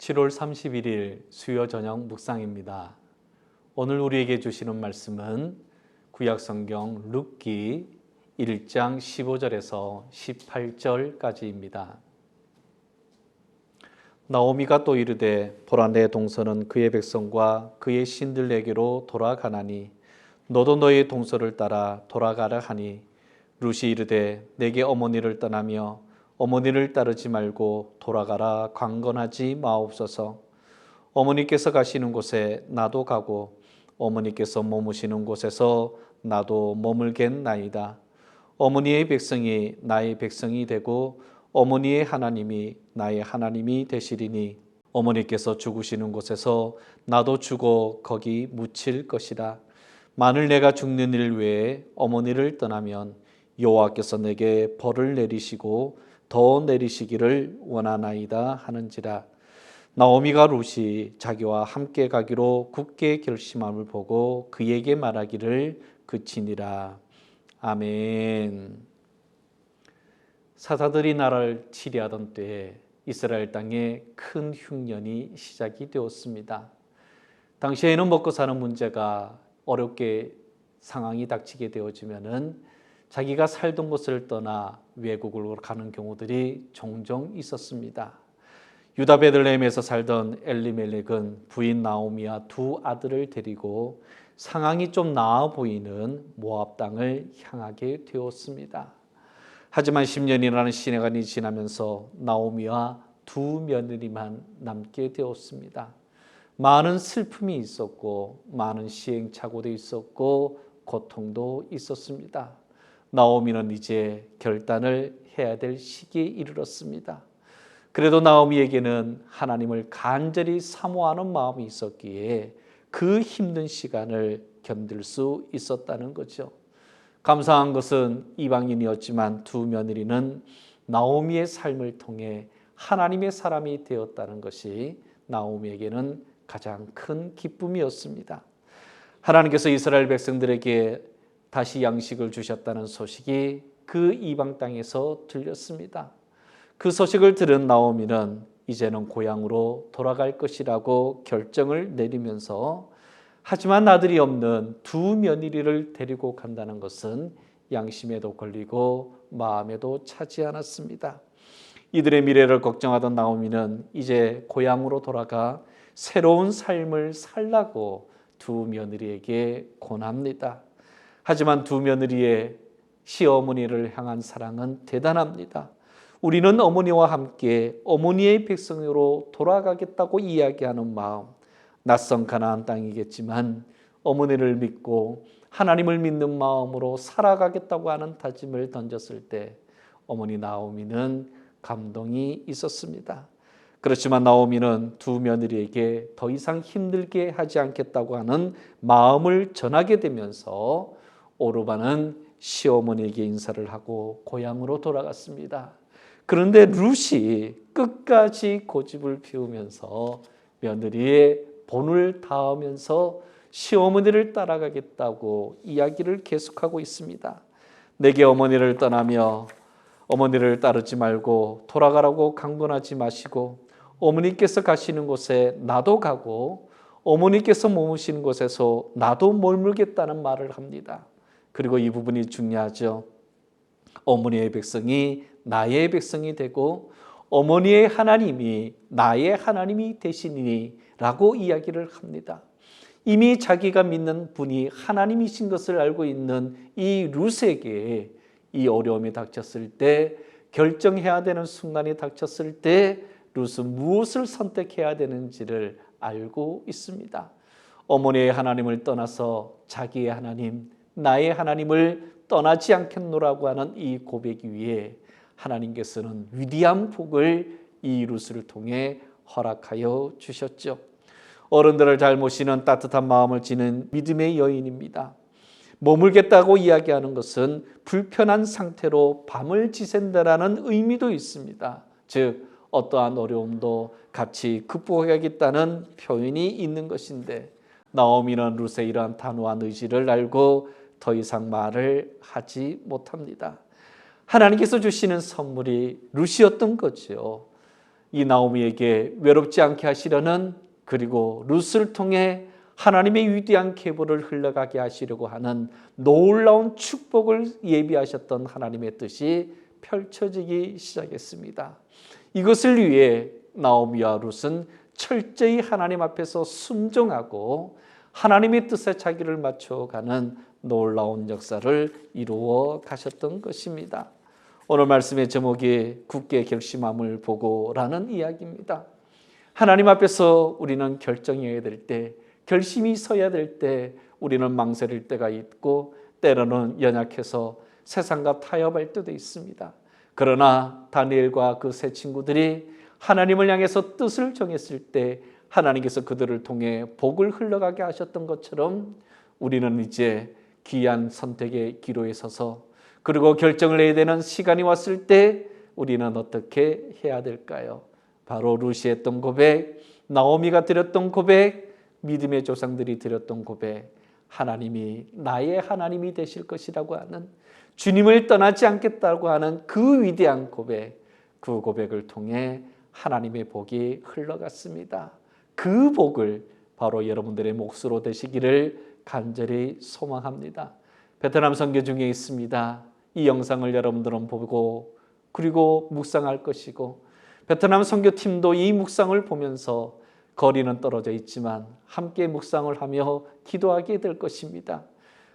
7월 31일 수요 저녁 묵상입니다. 오늘 우리에게 주시는 말씀은 구약성경 룻기 1장 15절에서 18절까지입니다. 나오미가 또 이르되 보라 내 동서는 그의 백성과 그의 신들에게로 돌아가나니 너도 너의 동서를 따라 돌아가라 하니 룻이 이르되 내게 어머니를 떠나며 어머니를 따르지 말고 돌아가라 강건하지 마옵소서. 어머니께서 가시는 곳에 나도 가고 어머니께서 머무시는 곳에서 나도 머물겠나이다. 어머니의 백성이 나의 백성이 되고 어머니의 하나님이 나의 하나님이 되시리니 어머니께서 죽으시는 곳에서 나도 죽어 거기 묻힐 것이다. 만일 내가 죽는 일 외에 어머니를 떠나면 여호와께서 내게 벌을 내리시고 더 내리시기를 원하나이다 하는지라. 나오미가 룻이 자기와 함께 가기로 굳게 결심함을 보고 그에게 말하기를 그치니라. 아멘. 사사들이 나라를 치리하던 때에 이스라엘 땅에 큰 흉년이 시작이 되었습니다. 당시에는 먹고 사는 문제가 어렵게 상황이 닥치게 되어지면은 자기가 살던 곳을 떠나 외국으로 가는 경우들이 종종 있었습니다. 유다 베들레헴에서 살던 엘리멜렉은 부인 나오미와 두 아들을 데리고 상황이 좀 나아 보이는 모압 땅을 향하게 되었습니다. 하지만 10년이라는 시간이 지나면서 나오미와 두 며느리만 남게 되었습니다. 많은 슬픔이 있었고 많은 시행착오도 있었고 고통도 있었습니다. 나오미는 이제 결단을 해야 될 시기에 이르렀습니다. 그래도 나오미에게는 하나님을 간절히 사모하는 마음이 있었기에 그 힘든 시간을 견딜 수 있었다는 거죠. 감사한 것은 이방인이었지만 두 며느리는 나오미의 삶을 통해 하나님의 사람이 되었다는 것이 나오미에게는 가장 큰 기쁨이었습니다. 하나님께서 이스라엘 백성들에게 다시 양식을 주셨다는 소식이 그 이방 땅에서 들렸습니다. 그 소식을 들은 나오미는 이제는 고향으로 돌아갈 것이라고 결정을 내리면서 하지만 아들이 없는 두 며느리를 데리고 간다는 것은 양심에도 걸리고 마음에도 차지 않았습니다. 이들의 미래를 걱정하던 나오미는 이제 고향으로 돌아가 새로운 삶을 살라고 두 며느리에게 권합니다. 하지만 두 며느리의 시어머니를 향한 사랑은 대단합니다. 우리는 어머니와 함께 어머니의 백성으로 돌아가겠다고 이야기하는 마음, 낯선 가나안 땅이겠지만 어머니를 믿고 하나님을 믿는 마음으로 살아가겠다고 하는 다짐을 던졌을 때 어머니 나오미는 감동이 있었습니다. 그렇지만 나오미는 두 며느리에게 더 이상 힘들게 하지 않겠다고 하는 마음을 전하게 되면서 오르반은 시어머니에게 인사를 하고 고향으로 돌아갔습니다. 그런데 룻이 끝까지 고집을 피우면서 며느리의 본을 다하면서 시어머니를 따라가겠다고 이야기를 계속하고 있습니다. 내게 어머니를 떠나며 어머니를 따르지 말고 돌아가라고 강권하지 마시고 어머니께서 가시는 곳에 나도 가고 어머니께서 머무시는 곳에서 나도 머물겠다는 말을 합니다. 그리고 이 부분이 중요하죠. 어머니의 백성이 나의 백성이 되고 어머니의 하나님이 나의 하나님이 되시니 라고 이야기를 합니다. 이미 자기가 믿는 분이 하나님이신 것을 알고 있는 이 룻에게 이 어려움이 닥쳤을 때, 결정해야 되는 순간이 닥쳤을 때 룻은 무엇을 선택해야 되는지를 알고 있습니다. 어머니의 하나님을 떠나서 자기의 하나님, 나의 하나님을 떠나지 않겠노라고 하는 이 고백 위에 하나님께서는 위대한 복을 이 룻을 통해 허락하여 주셨죠. 어른들을 잘 모시는 따뜻한 마음을 지닌 믿음의 여인입니다. 머물겠다고 이야기하는 것은 불편한 상태로 밤을 지샌다라는 의미도 있습니다. 즉 어떠한 어려움도 같이 극복하겠다는 표현이 있는 것인데 나오미는 룻의 이러한 단호한 의지를 알고 더 이상 말을 하지 못합니다. 하나님께서 주시는 선물이 룻이었던 거죠. 이 나오미에게 외롭지 않게 하시려는, 그리고 룻을 통해 하나님의 위대한 계보를 흘러가게 하시려고 하는 놀라운 축복을 예비하셨던 하나님의 뜻이 펼쳐지기 시작했습니다. 이것을 위해 나오미와 룻은 철저히 하나님 앞에서 순종하고 하나님의 뜻에 자기를 맞춰가는 놀라운 역사를 이루어 가셨던 것입니다. 오늘 말씀의 제목이 굳게 결심함을 보고라는 이야기입니다. 하나님 앞에서 우리는 결정해야 될 때, 결심이 서야 될 때 우리는 망설일 때가 있고 때로는 연약해서 세상과 타협할 때도 있습니다. 그러나 다니엘과 그 세 친구들이 하나님을 향해서 뜻을 정했을 때 하나님께서 그들을 통해 복을 흘러가게 하셨던 것처럼 우리는 이제 귀한 선택의 기로에 서서, 그리고 결정을 해야 되는 시간이 왔을 때 우리는 어떻게 해야 될까요? 바로 룻이 했던 고백, 나오미가 드렸던 고백, 믿음의 조상들이 드렸던 고백, 하나님이 나의 하나님이 되실 것이라고 하는, 주님을 떠나지 않겠다고 하는 그 위대한 고백, 그 고백을 통해 하나님의 복이 흘러갔습니다. 그 복을 바로 여러분들의 몫으로 되시기를 간절히 소망합니다. 베트남 선교 중에 있습니다. 이 영상을 여러분들은 보고 그리고 묵상할 것이고, 베트남 선교팀도 이 묵상을 보면서 거리는 떨어져 있지만 함께 묵상을 하며 기도하게 될 것입니다.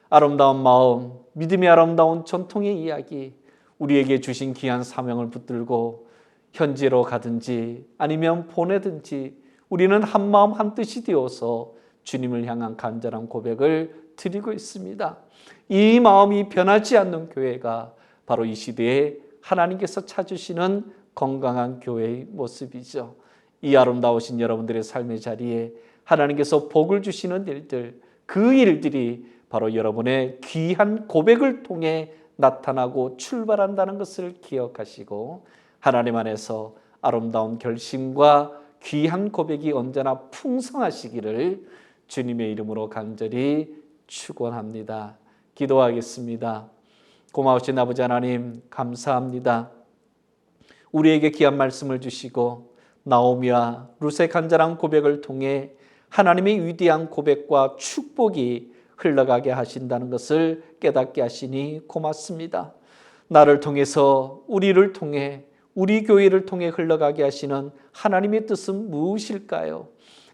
아름다운 마음, 믿음의 아름다운 전통의 이야기, 우리에게 주신 귀한 사명을 붙들고 현지로 가든지 아니면 보내든지 우리는 한마음 한뜻이 되어서 주님을 향한 간절한 고백을 드리고 있습니다. 이 마음이 변하지 않는 교회가 바로 이 시대에 하나님께서 찾으시는 건강한 교회의 모습이죠. 이 아름다우신 여러분들의 삶의 자리에 하나님께서 복을 주시는 일들, 그 일들이 바로 여러분의 귀한 고백을 통해 나타나고 출발한다는 것을 기억하시고, 하나님 안에서 아름다운 결심과 귀한 고백이 언제나 풍성하시기를 주님의 이름으로 간절히 축원합니다. 기도하겠습니다. 고마우신 아버지 하나님, 감사합니다. 우리에게 귀한 말씀을 주시고 나오미와 룻의 간절한 고백을 통해 하나님의 위대한 고백과 축복이 흘러가게 하신다는 것을 깨닫게 하시니 고맙습니다. 나를 통해서, 우리를 통해, 우리 교회를 통해 흘러가게 하시는 하나님의 뜻은 무엇일까요?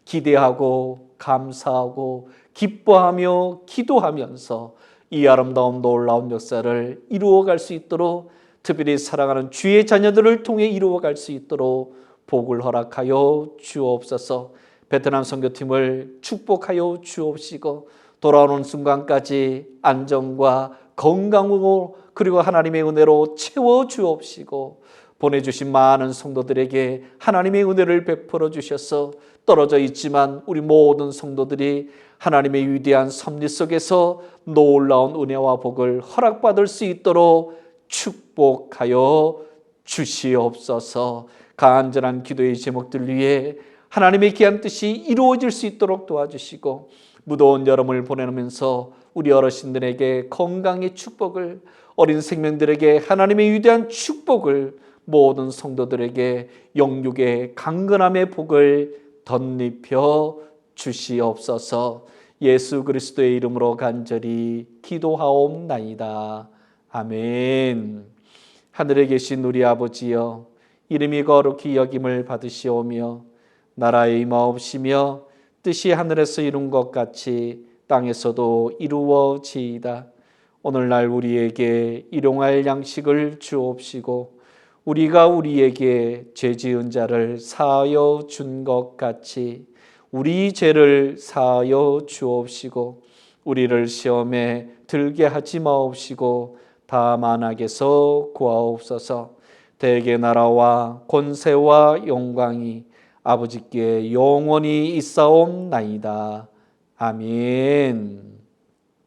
기대하고 감사하고 기뻐하며 기도하면서 이 아름다운 놀라운 역사를 이루어갈 수 있도록, 특별히 사랑하는 주의 자녀들을 통해 이루어갈 수 있도록 복을 허락하여 주옵소서. 베트남 선교팀을 축복하여 주옵시고 돌아오는 순간까지 안정과 건강으로, 그리고 하나님의 은혜로 채워 주옵시고 보내주신 많은 성도들에게 하나님의 은혜를 베풀어 주셔서 떨어져 있지만 우리 모든 성도들이 하나님의 위대한 섭리 속에서 놀라운 은혜와 복을 허락받을 수 있도록 축복하여 주시옵소서. 간절한 기도의 제목들 위해 하나님의 귀한 뜻이 이루어질 수 있도록 도와주시고, 무더운 여름을 보내면서 우리 어르신들에게 건강의 축복을, 어린 생명들에게 하나님의 위대한 축복을, 모든 성도들에게 영육의 강건함의 복을 덧입혀 주시옵소서. 예수 그리스도의 이름으로 간절히 기도하옵나이다. 아멘. 하늘에 계신 우리 아버지여, 이름이 거룩히 여김을 받으시오며 나라의 임하옵시며 뜻이 하늘에서 이룬 것 같이 땅에서도 이루어지이다. 오늘날 우리에게 일용할 양식을 주옵시고 우리가 우리에게 죄 지은 자를 사하여 준 것 같이 우리 죄를 사하여 주옵시고 우리를 시험에 들게 하지 마옵시고 다만 악에서 구하옵소서. 대개 나라와 권세와 영광이 아버지께 영원히 있사옵나이다. 아멘.